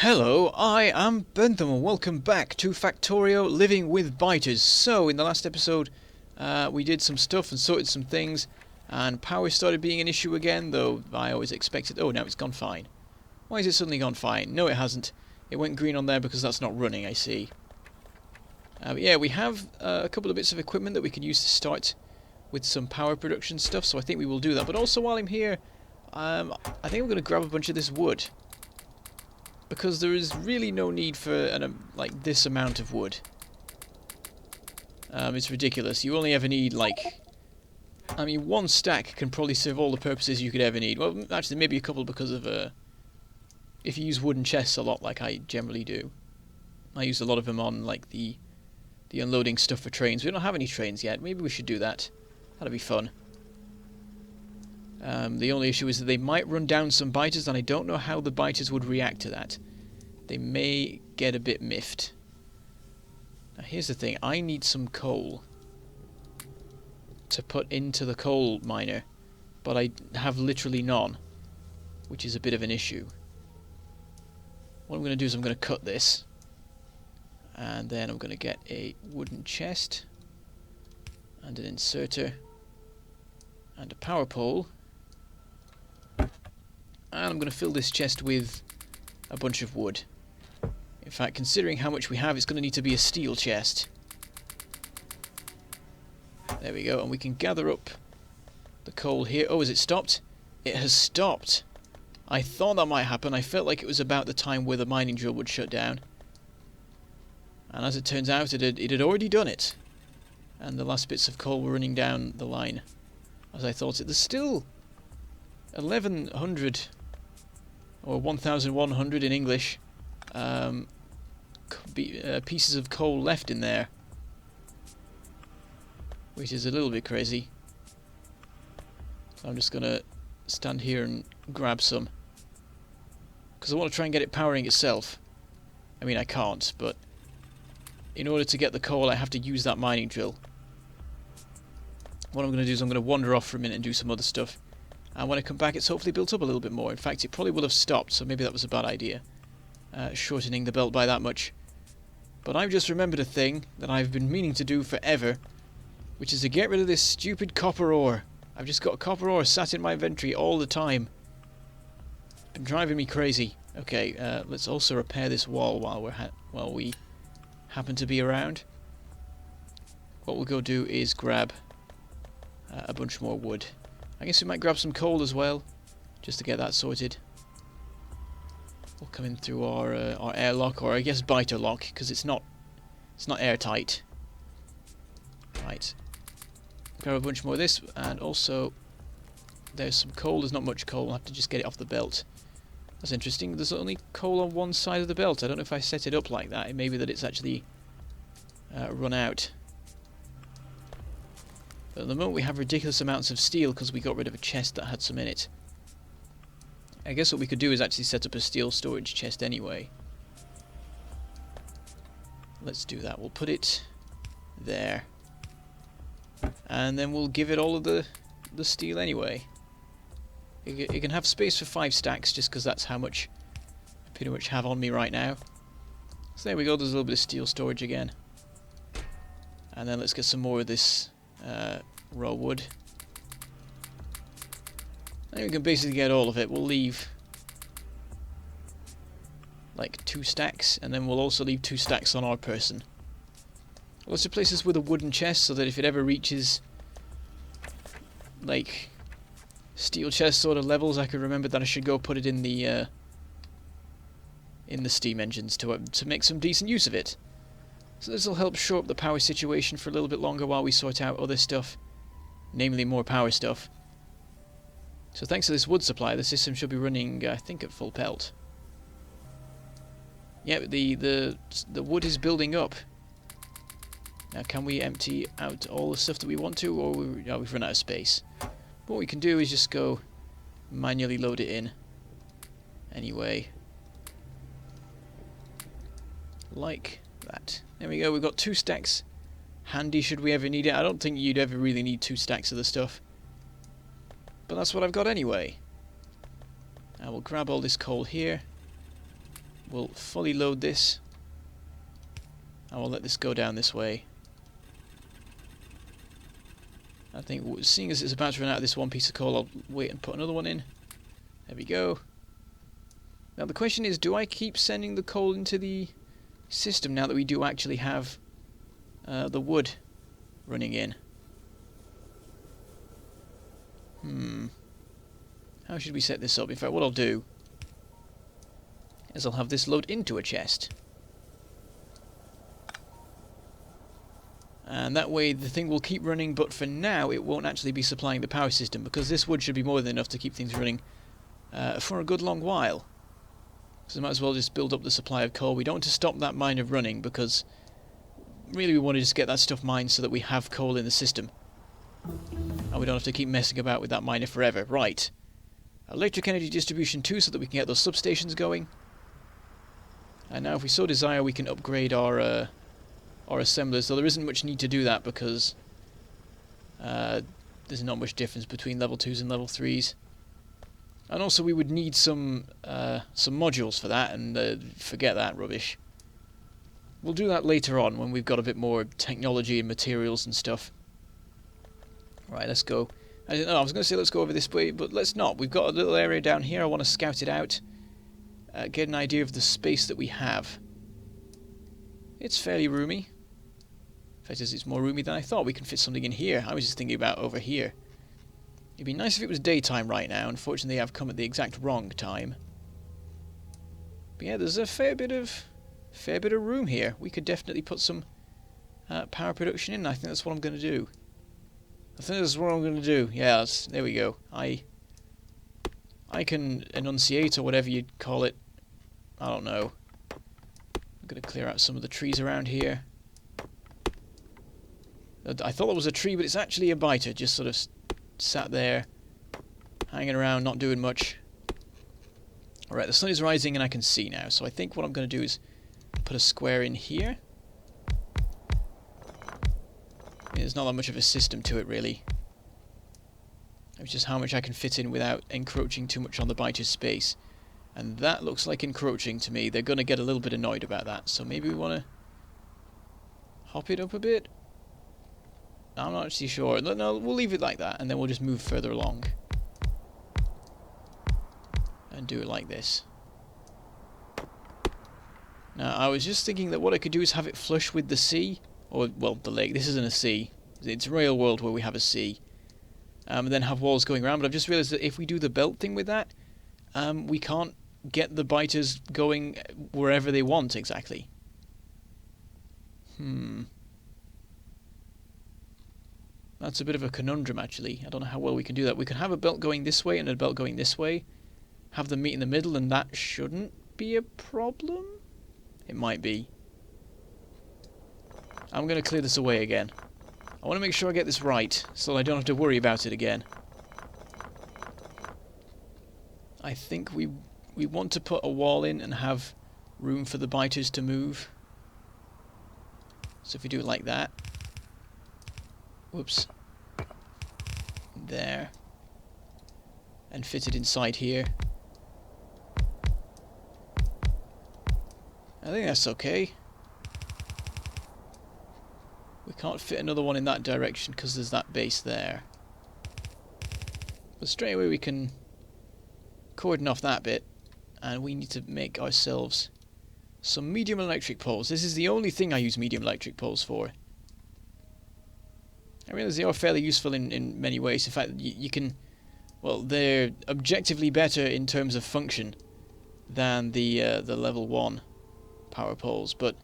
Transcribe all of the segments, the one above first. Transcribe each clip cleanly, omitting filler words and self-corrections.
Hello, I am Bentham and welcome back to Factorio Living with Biters. So, in the last episode, we did some stuff and sorted some things, and power started being an issue again, though I always expected... Oh, now it's gone fine. Why is it suddenly gone fine? No, it hasn't. It went green on there because that's not running, I see. But yeah, we have a couple of bits of equipment that we can use to start with some power production stuff, so I think we will do that. But also, while I'm here, I think I'm going to grab a bunch of this wood. Because there is really no need for like this amount of wood. It's ridiculous. You only ever need like... I mean, one stack can probably serve all the purposes you could ever need. Well, actually, maybe a couple because of... if you use wooden chests a lot, like I generally do. I use a lot of them on like the unloading stuff for trains. We don't have any trains yet. Maybe we should do that. That'd be fun. The only issue is that they might run down some biters, and I don't know how the biters would react to that. They may get a bit miffed. Now here's the thing, I need some coal to put into the coal miner, but I have literally none, which is a bit of an issue. What I'm going to do is I'm going to cut this, and then I'm going to get a wooden chest, and an inserter, and a power pole. And I'm going to fill this chest with a bunch of wood. In fact, considering how much we have, it's going to need to be a steel chest. There we go, and we can gather up the coal here. Oh, has it stopped? It has stopped. I thought that might happen. I felt like it was about the time where the mining drill would shut down. And as it turns out, it had already done it. And the last bits of coal were running down the line, as I thought it. There's still 1,100... or 1,100 in English, pieces of coal left in there, which is a little bit crazy. So I'm just gonna stand here and grab some, because I want to try and get it powering itself. I mean, I can't, but in order to get the coal I have to use that mining drill. What I'm going to do is I'm going to wander off for a minute and do some other stuff. And when I come back, it's hopefully built up a little bit more. In fact, it probably will have stopped, so maybe that was a bad idea. Shortening the belt by that much. But I've just remembered a thing that I've been meaning to do forever, which is to get rid of this stupid copper ore. I've just got copper ore sat in my inventory all the time. It's been driving me crazy. Okay, let's also repair this wall while we happen to be around. What we'll go do is grab a bunch more wood. I guess we might grab some coal as well, just to get that sorted. We'll come in through our airlock, or I guess biter lock, because it's not airtight. Right. Grab a bunch more of this, and also there's some coal. There's not much coal. I'll have to just get it off the belt. That's interesting. There's only coal on one side of the belt. I don't know if I set it up like that. It may be that it's actually run out. But at the moment we have ridiculous amounts of steel because we got rid of a chest that had some in it. I guess what we could do is actually set up a steel storage chest anyway. Let's do that. We'll put it there. And then we'll give it all of the steel anyway. It can have space for 5 stacks just because that's how much I pretty much have on me right now. So there we go, there's a little bit of steel storage again. And then let's get some more of this raw wood. And we can basically get all of it. We'll leave like 2 stacks, and then we'll also leave 2 stacks on our person. Let's replace this with a wooden chest so that if it ever reaches like steel chest sort of levels, I can remember that I should go put it in the steam engines to make some decent use of it. So this will help shore up the power situation for a little bit longer while we sort out other stuff, namely more power stuff. So thanks to this wood supply, the system should be running, I think, at full pelt. Yeah, the wood is building up. Now, can we empty out all the stuff that we want to, or we've run out of space? What we can do is just go manually load it in. Anyway, like that. There we go. We've got 2 stacks handy should we ever need it. I don't think you'd ever really need 2 stacks of the stuff, but that's what I've got anyway. I will grab all this coal here. we'll fully load this. And we'll let this go down this way. I think, seeing as it's about to run out of this one piece of coal, I'll wait and put another one in. There we go. Now the question is, do I keep sending the coal into the system now that we do actually have the wood running in? How should we set this up? In fact, what I'll do is I'll have this load into a chest. And that way the thing will keep running, but for now it won't actually be supplying the power system, because this wood should be more than enough to keep things running for a good long while. So I might as well just build up the supply of coal. We don't want to stop that mine of running, because really we want to just get that stuff mined so that we have coal in the system. And we don't have to keep messing about with that miner forever. Right. Electric energy distribution 2 so that we can get those substations going. And now if we so desire we can upgrade our assemblers, though there isn't much need to do that because there's not much difference between level 2s and level 3s. And also we would need some modules for that, and forget that rubbish. We'll do that later on when we've got a bit more technology and materials and stuff. Right, let's go. I was going to say let's go over this way, but let's not. We've got a little area down here. I want to scout it out, get an idea of the space that we have. It's fairly roomy. In fact, it's more roomy than I thought. We can fit something in here. I was just thinking about over here. It'd be nice if it was daytime right now. Unfortunately, I've come at the exact wrong time. But yeah, there's a fair bit of room here. We could definitely put some power production in. I think that's what I'm going to do. Yeah, there we go. I can enunciate, or whatever you'd call it. I don't know. I'm going to clear out some of the trees around here. I thought it was a tree, but it's actually a biter, just sort of sat there, hanging around, not doing much. Alright, the sun is rising and I can see now, so I think what I'm going to do is put a square in here. There's not that much of a system to it, really. It's just how much I can fit in without encroaching too much on the biter's space. And that looks like encroaching to me. They're going to get a little bit annoyed about that, so maybe we want to hop it up a bit? I'm not actually sure. No, we'll leave it like that, and then we'll just move further along. And do it like this. Now, I was just thinking that what I could do is have it flush with the sea. Or, well, the lake. This isn't a sea. It's a real world where we have a sea. And then have walls going around. But I've just realised that if we do the belt thing with that, we can't get the biters going wherever they want exactly. That's a bit of a conundrum, actually. I don't know how well we can do that. We could have a belt going this way and a belt going this way. Have them meet in the middle, and that shouldn't be a problem? It might be. I'm going to clear this away again. I want to make sure I get this right, so I don't have to worry about it again. I think we want to put a wall in and have room for the biters to move. So if we do it like that. Whoops. There. And fit it inside here. I think that's okay. We can't fit another one in that direction because there's that base there. But straight away we can cordon off that bit, and we need to make ourselves some medium electric poles. This is the only thing I use medium electric poles for. I realise they are fairly useful in many ways. In fact, you can... Well, they're objectively better in terms of function than the level 1 power poles, but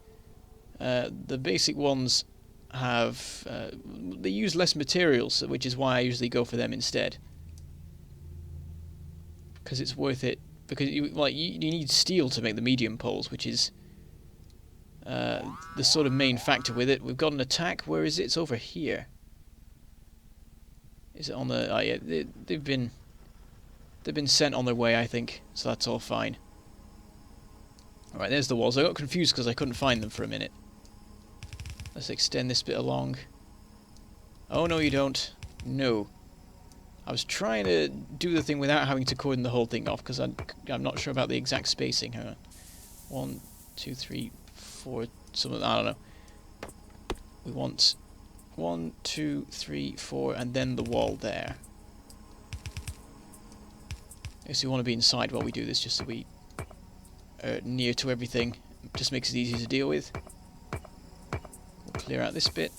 the basic ones have... they use less materials, which is why I usually go for them instead. Because it's worth it. Because you need steel to make the medium poles, which is the sort of main factor with it. We've got an attack. Where is it? It's over here. Is it on the... Oh yeah, they've been sent on their way, I think. So that's all fine. Alright, there's the walls. I got confused because I couldn't find them for a minute. Let's extend this bit along. Oh, no you don't. No. I was trying to do the thing without having to cordon the whole thing off, because I'm not sure about the exact spacing. Hang on. 1, 2, 3, 4, something, I don't know. We want 1, 2, 3, 4, and then the wall there. I guess we want to be inside while we do this, just so we are near to everything. Just makes it easier to deal with. We'll clear out this bit.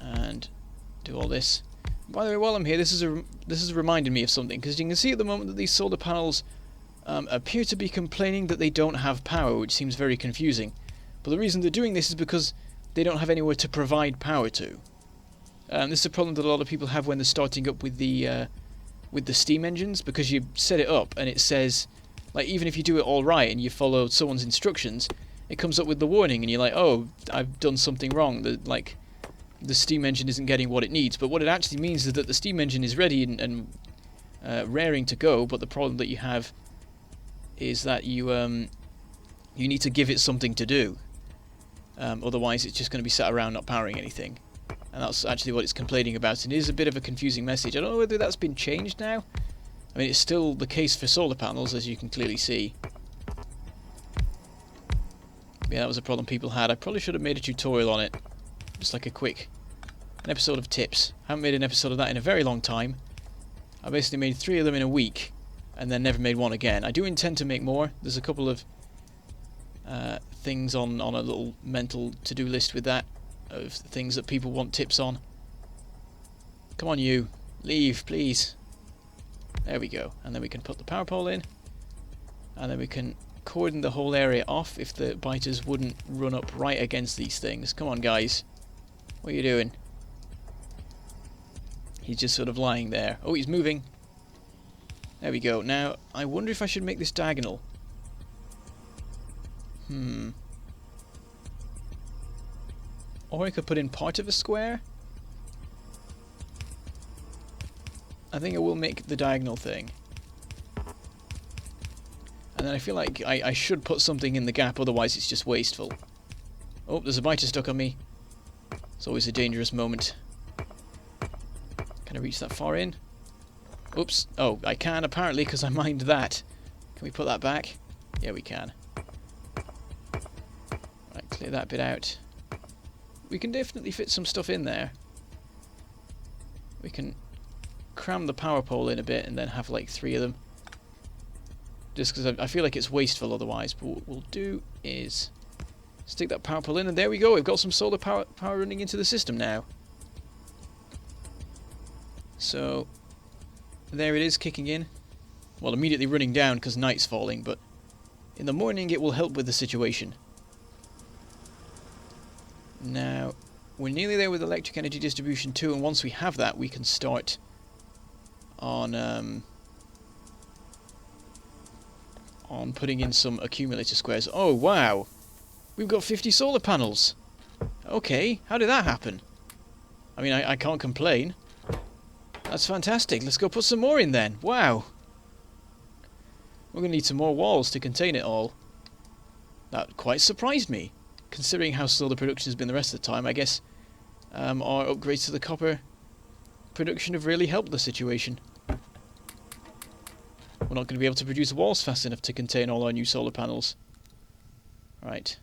And do all this. By the way, while I'm here, this is reminding me of something, because you can see at the moment that these solar panels appear to be complaining that they don't have power, which seems very confusing. But the reason they're doing this is because they don't have anywhere to provide power to. This is a problem that a lot of people have when they're starting up with the steam engines, because you set it up and it says, like, even if you do it all right and you follow someone's instructions, it comes up with the warning and you're like, oh, I've done something wrong. The steam engine isn't getting what it needs. But what it actually means is that the steam engine is ready and raring to go, but the problem that you have is that you need to give it something to do. Otherwise it's just going to be sat around not powering anything. And that's actually what it's complaining about, and it is a bit of a confusing message. I don't know whether that's been changed now. I mean, it's still the case for solar panels, as you can clearly see. Yeah, that was a problem people had. I probably should have made a tutorial on it. Just like an episode of tips. I haven't made an episode of that in a very long time. I basically made 3 of them in a week, and then never made one again. I do intend to make more. There's a couple of things on a little mental to-do list with that, of things that people want tips on. Come on, you. Leave, please. There we go. And then we can put the power pole in. And then we can cordon the whole area off if the biters wouldn't run up right against these things. Come on, guys. What are you doing? He's just sort of lying there. Oh, he's moving. There we go. Now, I wonder if I should make this diagonal. Or I could put in part of a square. I think I will make the diagonal thing. And then I feel like I should put something in the gap, otherwise it's just wasteful. Oh, there's a biter stuck on me. It's always a dangerous moment. Can I reach that far in? Oops. Oh, I can apparently, because I mined that. Can we put that back? Yeah, we can. Right, clear that bit out. We can definitely fit some stuff in there. We can cram the power pole in a bit and then have like 3 of them. Just because I feel like it's wasteful otherwise. But what we'll do is stick that power pole in, and there we go. We've got some solar power running into the system now. So there it is, kicking in. Well, immediately running down because night's falling, but in the morning it will help with the situation. Now, we're nearly there with electric energy distribution too, and once we have that, we can start on putting in some accumulator squares. Oh, wow! We've got 50 solar panels! Okay, how did that happen? I mean, I can't complain. That's fantastic. Let's go put some more in then. Wow! We're going to need some more walls to contain it all. That quite surprised me, considering how slow the production has been the rest of the time. I guess our upgrades to the copper production have really helped the situation. We're not going to be able to produce walls fast enough to contain all our new solar panels. Right.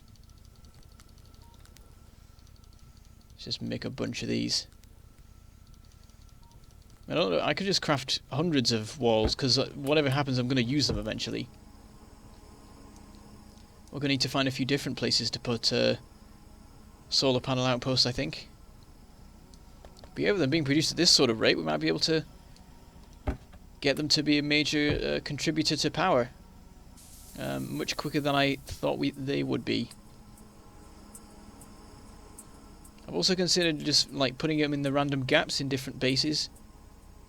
Let's just make a bunch of these. I don't know, I could just craft hundreds of walls, because whatever happens I'm going to use them eventually. We're going to need to find a few different places to put solar panel outposts, I think. But yeah, with them being produced at this sort of rate, we might be able to get them to be a major contributor to power. Much quicker than I thought they would be. I've also considered just like putting them in the random gaps in different bases,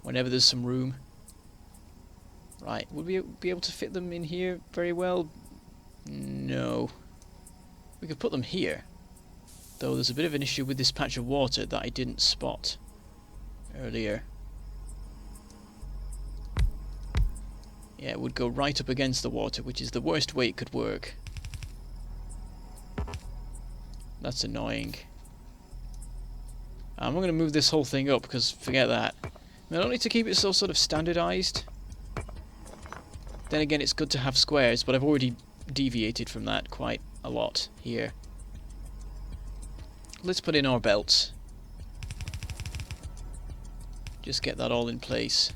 whenever there's some room. Right, would we be able to fit them in here very well? No. We could put them here. Though there's a bit of an issue with this patch of water that I didn't spot earlier. Yeah, it would go right up against the water, which is the worst way it could work. That's annoying. I'm not going to move this whole thing up, because forget that. I don't need to keep it so sort of standardized. Then again, it's good to have squares, but I've already deviated from that quite a lot here. Let's put in our belts. Just get that all in place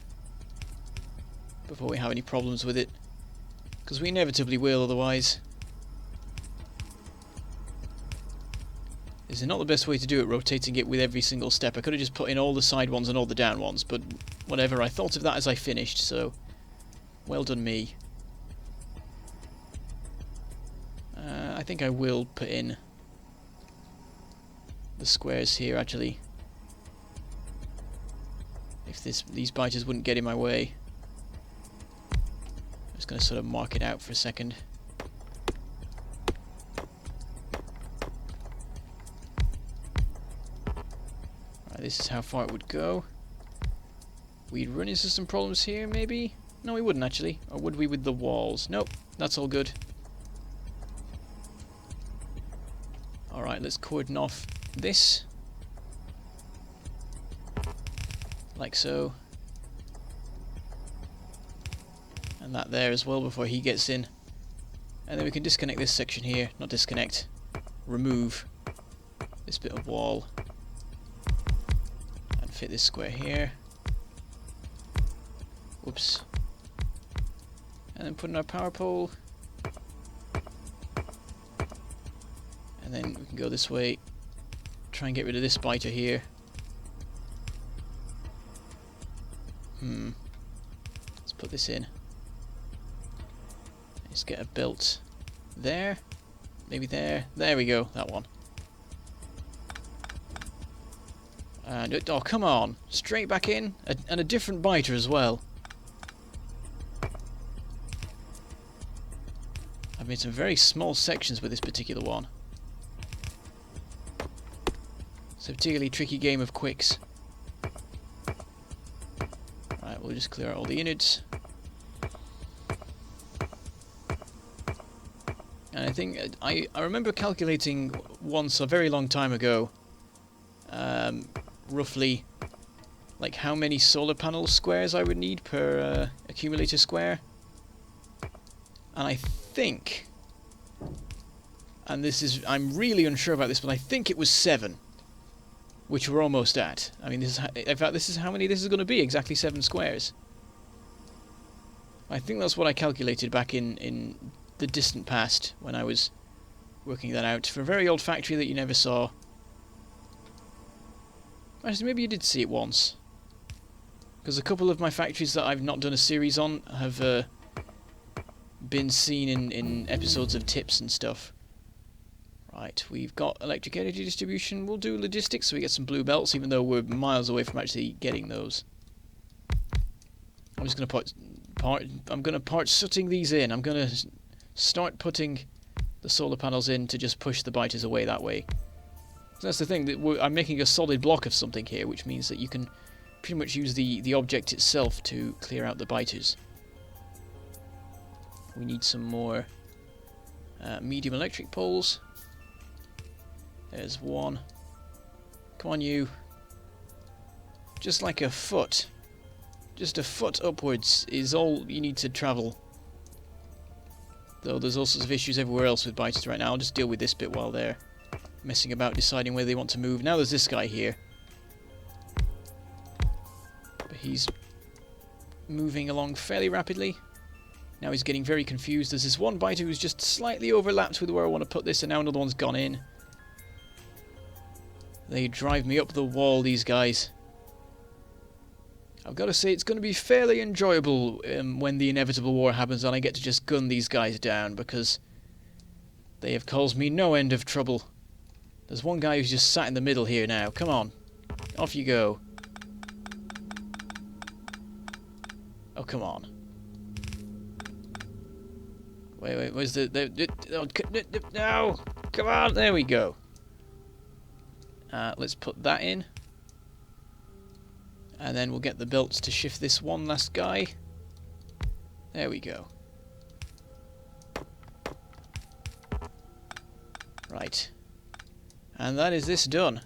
before we have any problems with it, because we inevitably will otherwise. This is not the best way to do it, rotating it with every single step. I could have just put in all the side ones and all the down ones, but whatever, I thought of that as I finished, so well done me. I think I will put in the squares here, actually, if these biters wouldn't get in my way. I'm just going to sort of mark it out for a second. Right, this is how far it would go. We'd run into some problems here, maybe? No, we wouldn't, actually. Or would we with the walls? Nope, that's all good. Alright, let's cordon off this. Like so. And that there as well before he gets in. And then we can disconnect this section here. Not disconnect. Remove this bit of wall. And fit this square here. Whoops. And then put in our power pole. And then we can go this way. Try and get rid of this biter here. Let's put this in. Let's get a belt there. Maybe there. There we go. That one. And oh, come on. Straight back in. And a different biter as well. I've made some very small sections with this particular one. It's a particularly tricky game of quicks. Right, we'll just clear out all the innards. And I think I remember calculating once a very long time ago, roughly like how many solar panel squares I would need per accumulator square. And I think, and this is, I'm really unsure about this, but I think it was 7, which we're almost at. I mean, this is, in fact, this is how many this is going to be, exactly 7 squares. I think that's what I calculated back in the distant past when I was working that out for a very old factory that you never saw. Actually, maybe you did see it once, because a couple of my factories that I've not done a series on have been seen in episodes of tips and stuff. Right, we've got electric energy distribution. We'll do logistics so we get some blue belts, even though we're miles away from actually getting those. I'm just going to part sooting these in. I'm going to start putting the solar panels in to just push the biters away that way. So that's the thing, that I'm making a solid block of something here, which means that you can pretty much use the object itself to clear out the biters. We need some more medium electric poles. There's one. Come on, you. Just like a foot. Just a foot upwards is all you need to travel. Though there's all sorts of issues everywhere else with biters right now. I'll just deal with this bit while they're messing about deciding where they want to move. Now there's this guy here. But he's moving along fairly rapidly. Now he's getting very confused. There's this one biter who's just slightly overlapped with where I want to put this, and now another one's gone in. They drive me up the wall, these guys. I've got to say, it's going to be fairly enjoyable when the inevitable war happens and I get to just gun these guys down, because they have caused me no end of trouble. There's one guy who's just sat in the middle here now. Come on. Off you go. Oh, come on. Wait, where's no! Come on, there we go. Let's put that in. And then we'll get the belts to shift this one last guy. There we go. Right. And that is this done.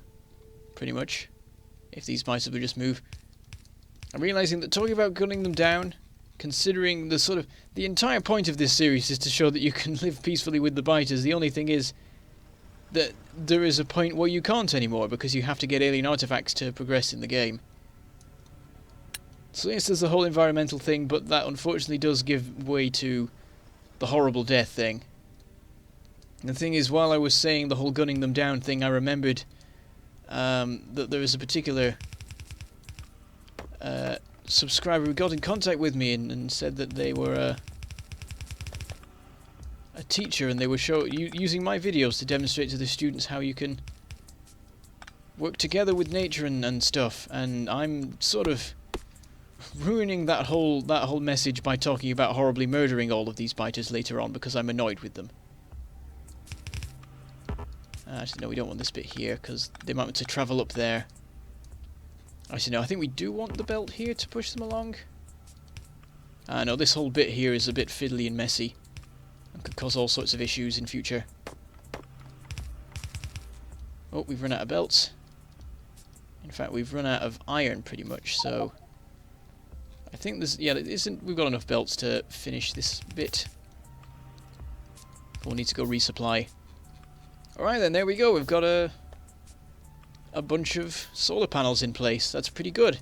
Pretty much. If these biters would just move. I'm realising that talking about gunning them down considering the entire point of this series is to show that you can live peacefully with the biters. The only thing is that there is a point where you can't anymore because you have to get alien artifacts to progress in the game. So yes, there's the whole environmental thing, but that unfortunately does give way to the horrible death thing. And the thing is, while I was saying the whole gunning them down thing, I remembered that there was a particular subscriber who got in contact with me and said that they were a teacher, and they were using my videos to demonstrate to the students how you can work together with nature and stuff. And I'm sort of ruining that whole message by talking about horribly murdering all of these biters later on because I'm annoyed with them. Actually, no, we don't want this bit here because they might want to travel up there. Actually, no, I think we do want the belt here to push them along. No, this whole bit here is a bit fiddly and messy and could cause all sorts of issues in future. Oh, we've run out of belts. In fact, we've run out of iron pretty much, so I think there's, yeah, we've got enough belts to finish this bit. We'll need to go resupply. Alright then, there we go. We've got a bunch of solar panels in place. That's pretty good.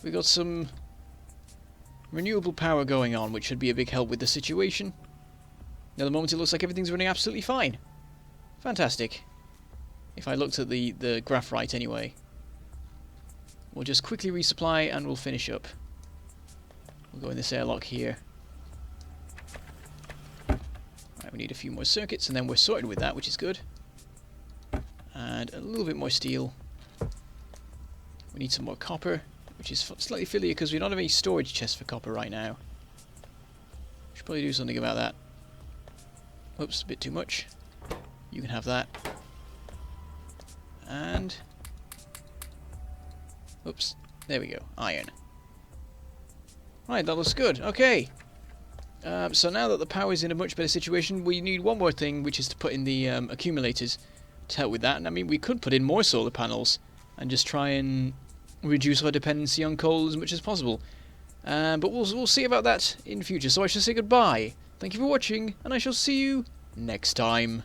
We got some renewable power going on, which should be a big help with the situation. Now, at the moment it looks like everything's running absolutely fine. Fantastic. If I looked at the graph right anyway. We'll just quickly resupply and we'll finish up. We'll go in this airlock here. Right, we need a few more circuits and then we're sorted with that, which is good. And a little bit more steel. We need some more copper, which is slightly fiddly because we don't have any storage chests for copper right now. Should probably do something about that. Oops, a bit too much. You can have that. And oops, there we go, iron. Right, that looks good. Okay. So now that the power is in a much better situation, we need one more thing, which is to put in the accumulators to help with that. And I mean, we could put in more solar panels and just try and reduce our dependency on coal as much as possible. But we'll see about that in future. So I shall say goodbye. Thank you for watching, and I shall see you next time.